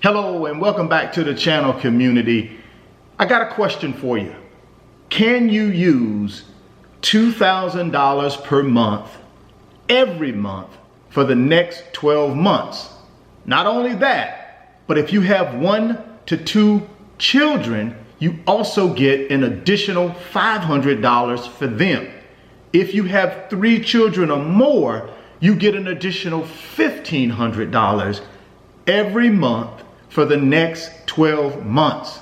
Hello and welcome back to the channel, community. I got a question for you. Can you use $2,000 per month every month for the next 12 months? Not only that, but if you have 1 to 2 children, you also get an additional $500 for them. If you have 3 children or more, you get an additional $1,500 every month for the next 12 months.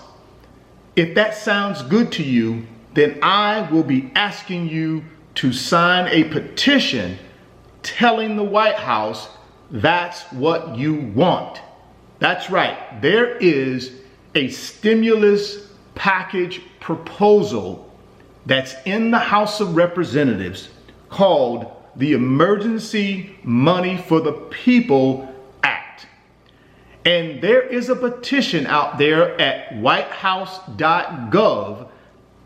If that sounds good to you, then I will be asking you to sign a petition telling the White House that's what you want. That's right. There is a stimulus package proposal that's in the House of Representatives called the Emergency Money for the People Act. And there is a petition out there at whitehouse.gov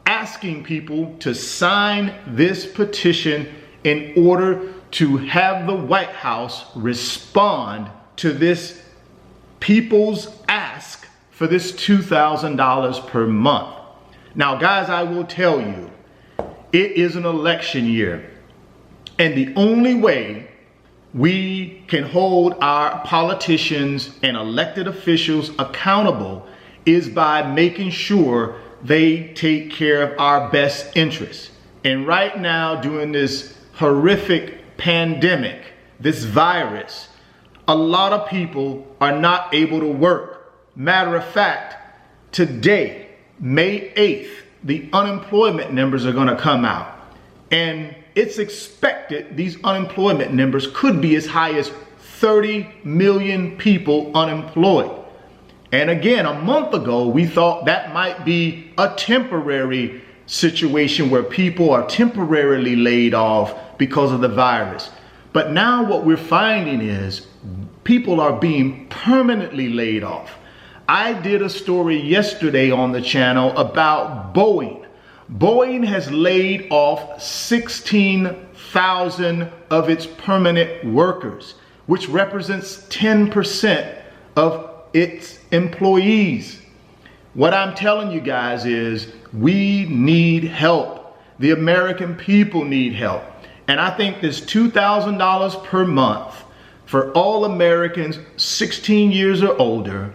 asking people to sign this petition in order to have the White House respond to this people's ask for this $2,000 per month. Now, guys, I will tell you, it is an election year. And the only way we can hold our politicians and elected officials accountable is by making sure they take care of our best interests. And right now, during this horrific pandemic, this virus, a lot of people are not able to work. Matter of fact, today, May 8th, the unemployment numbers are going to come out. And it's expected these unemployment numbers could be as high as 30 million people unemployed. And again, a month ago, we thought that might be a temporary situation where people are temporarily laid off because of the virus. But now what we're finding is people are being permanently laid off. I did a story yesterday on the channel about Boeing. Boeing has laid off 16,000 of its permanent workers, which represents 10% of its employees. What I'm telling you guys is we need help. The American people need help. And I think this $2,000 per month for all Americans 16 years or older,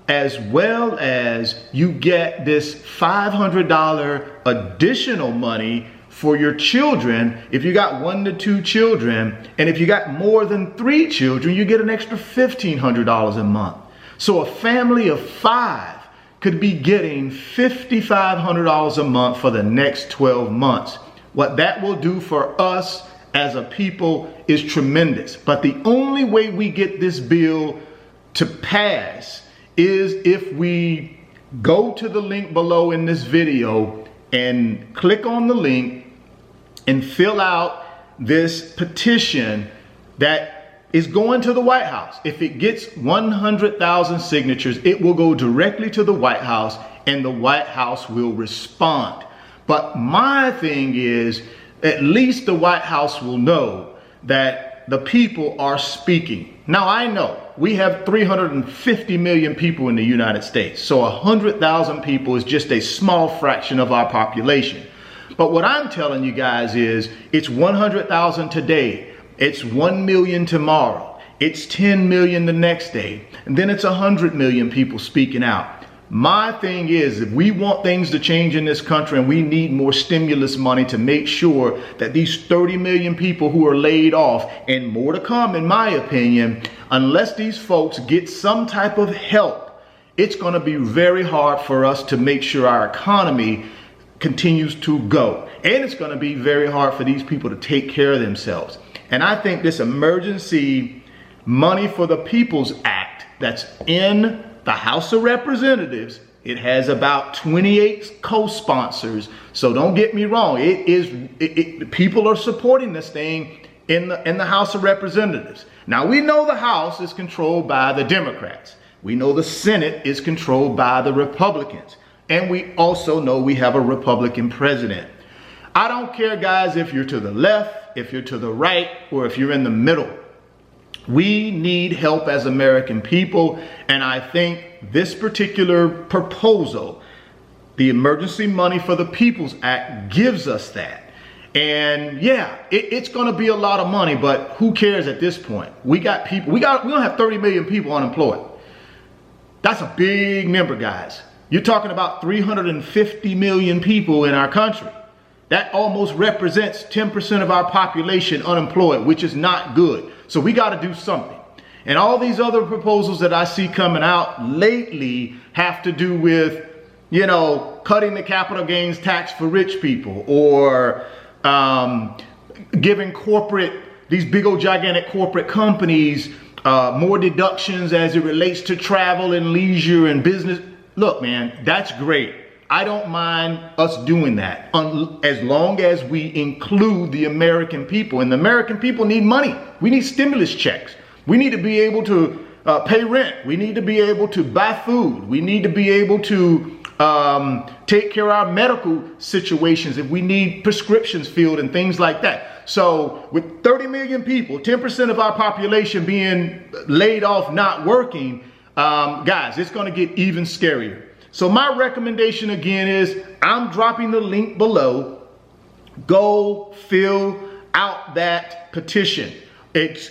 as well as you get this $500 additional money for your children. If you got 1 to 2 children, and if you got more than 3 children, you get an extra $1,500 a month. So a family of 5 could be getting $5,500 a month for the next 12 months. What that will do for us as a people is tremendous. But the only way we get this bill to pass is if we go to the link below in this video and click on the link and fill out this petition that is going to the White House. If it gets 100,000 signatures, it will go directly to the White House and the White House will respond. But my thing is, at least the White House will know that the people are speaking. Now, I know we have 350 million people in the United States. So 100,000 people is just a small fraction of our population. But what I'm telling you guys is it's 100,000 today. It's 1 million tomorrow. It's 10 million the next day. And then it's 100 million people speaking out. My thing is, if we want things to change in this country and we need more stimulus money to make sure that these 30 million people who are laid off, and more to come in my opinion, unless these folks get some type of help, it's going to be very hard for us to make sure our economy continues to go. And it's going to be very hard for these people to take care of themselves. And I think this Emergency Money for the People's Act that's in the House of Representatives, it has about 28 co-sponsors. So don't get me wrong. People are supporting this thing in the House of Representatives. Now, we know the House is controlled by the Democrats. We know the Senate is controlled by the Republicans. And we also know we have a Republican president. I don't care, guys, if you're to the left, if you're to the right, or if you're in the middle. We need help as American people, and I think this particular proposal, the Emergency Money for the People's Act, gives us that. And yeah, it's going to be a lot of money, but who cares at this point? We got people, we don't have 30 million people unemployed. That's a big number, guys. You're talking about 350 million people in our country. That almost represents 10% of our population unemployed, which is not good. So we got to do something. And all these other proposals that I see coming out lately have to do with, you know, cutting the capital gains tax for rich people, or giving these big old gigantic corporate companies more deductions as it relates to travel and leisure and business. Look, man, that's great. I don't mind us doing that as long as we include the American people. And the American people need money. We need stimulus checks. We need to be able to pay rent. We need to be able to buy food. We need to be able to take care of our medical situations if we need prescriptions filled and things like that. So with 30 million people, 10% of our population being laid off, not working, guys, it's going to get even scarier. So my recommendation again is, I'm dropping the link below. Go fill out that petition. It's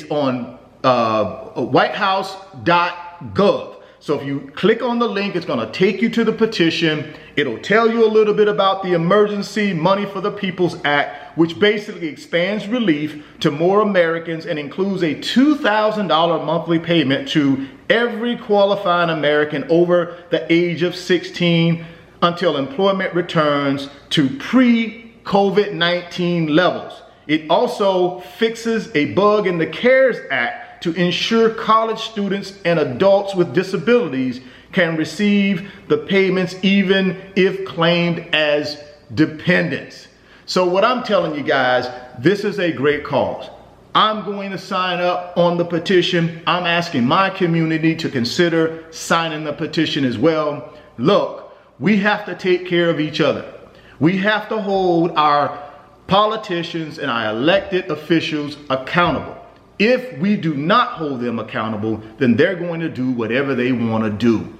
on whitehouse.gov. So if you click on the link, it's going to take you to the petition. It'll tell you a little bit about the Emergency Money for the People's Act, which basically expands relief to more Americans and includes a $2,000 monthly payment to every qualifying American over the age of 16 until employment returns to pre-COVID-19 levels. It also fixes a bug in the CARES Act to ensure college students and adults with disabilities can receive the payments even if claimed as dependents. So what I'm telling you guys, this is a great cause. I'm going to sign up on the petition. I'm asking my community to consider signing the petition as well. Look, we have to take care of each other. We have to hold our politicians and our elected officials accountable. If we do not hold them accountable, then they're going to do whatever they want to do.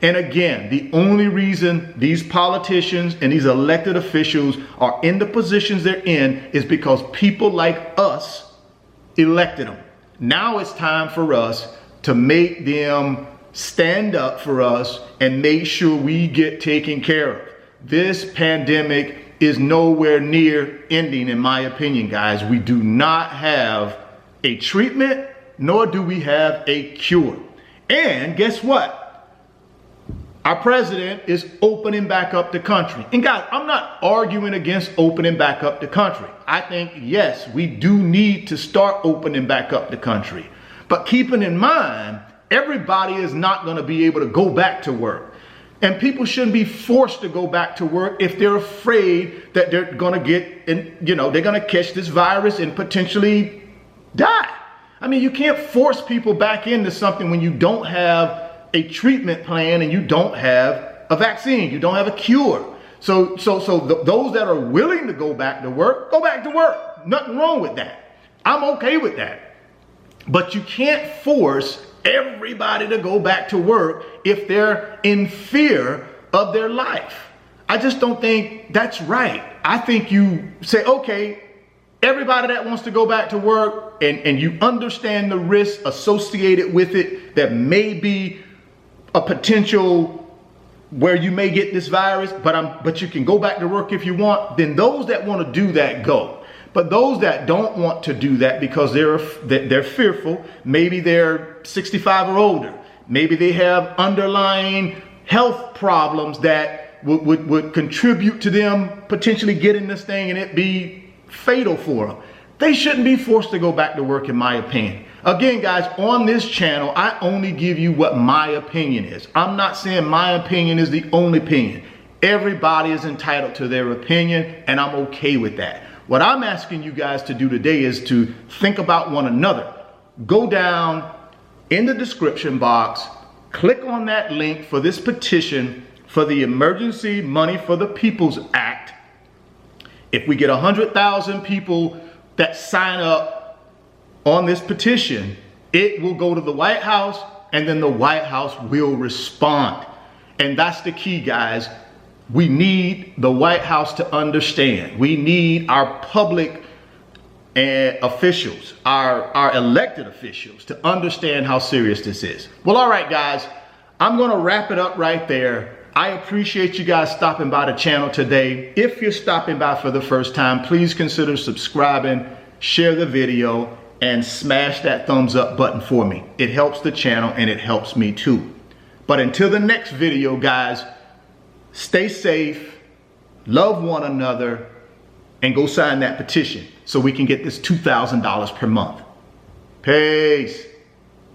And again, the only reason these politicians and these elected officials are in the positions they're in is because people like us elected them. Now it's time for us to make them stand up for us and make sure we get taken care of. This pandemic is nowhere near ending, in my opinion, guys. We do not have a treatment, nor do we have a cure. And guess what? Our president is opening back up the country. And guys, I'm not arguing against opening back up the country. I think, yes, we do need to start opening back up the country. But keeping in mind, everybody is not going to be able to go back to work. And people shouldn't be forced to go back to work if they're afraid that they're going to get, they're going to catch this virus and potentially die. I mean, you can't force people back into something when you don't have a treatment plan and you don't have a vaccine, you don't have a cure. So those that are willing to go back to work, go back to work. Nothing wrong with that. I'm okay with that. But you can't force everybody to go back to work if they're in fear of their life. I just don't think that's right. I think you say, okay, everybody that wants to go back to work and you understand the risks associated with it, that may be a potential where you may get this virus, but you can go back to work if you want, then those that want to do that, go. But those that don't want to do that because they're fearful, maybe they're 65 or older, maybe they have underlying health problems that would contribute to them potentially getting this thing and it be fatal for them. They shouldn't be forced to go back to work, in my opinion. Again, guys, on this channel, I only give you what my opinion is. I'm not saying my opinion is the only opinion. Everybody is entitled to their opinion, and I'm okay with that. What I'm asking you guys to do today is to think about one another. Go down in the description box, click on that link for this petition for the Emergency Money for the People's Act. If we get 100,000 people that sign up, on this petition, it will go to the White House, and then the White House will respond. And that's the key, guys. We need the White House to understand. We need our public officials, our elected officials, to understand how serious this is. Well, all right, guys, I'm going to wrap it up right there. I appreciate you guys stopping by the channel today. If you're stopping by for the first time, please consider subscribing, share the video, and smash that thumbs up button for me. It helps the channel and it helps me too. But until the next video, guys, stay safe, love one another, and go sign that petition so we can get this $2,000 per month. Peace.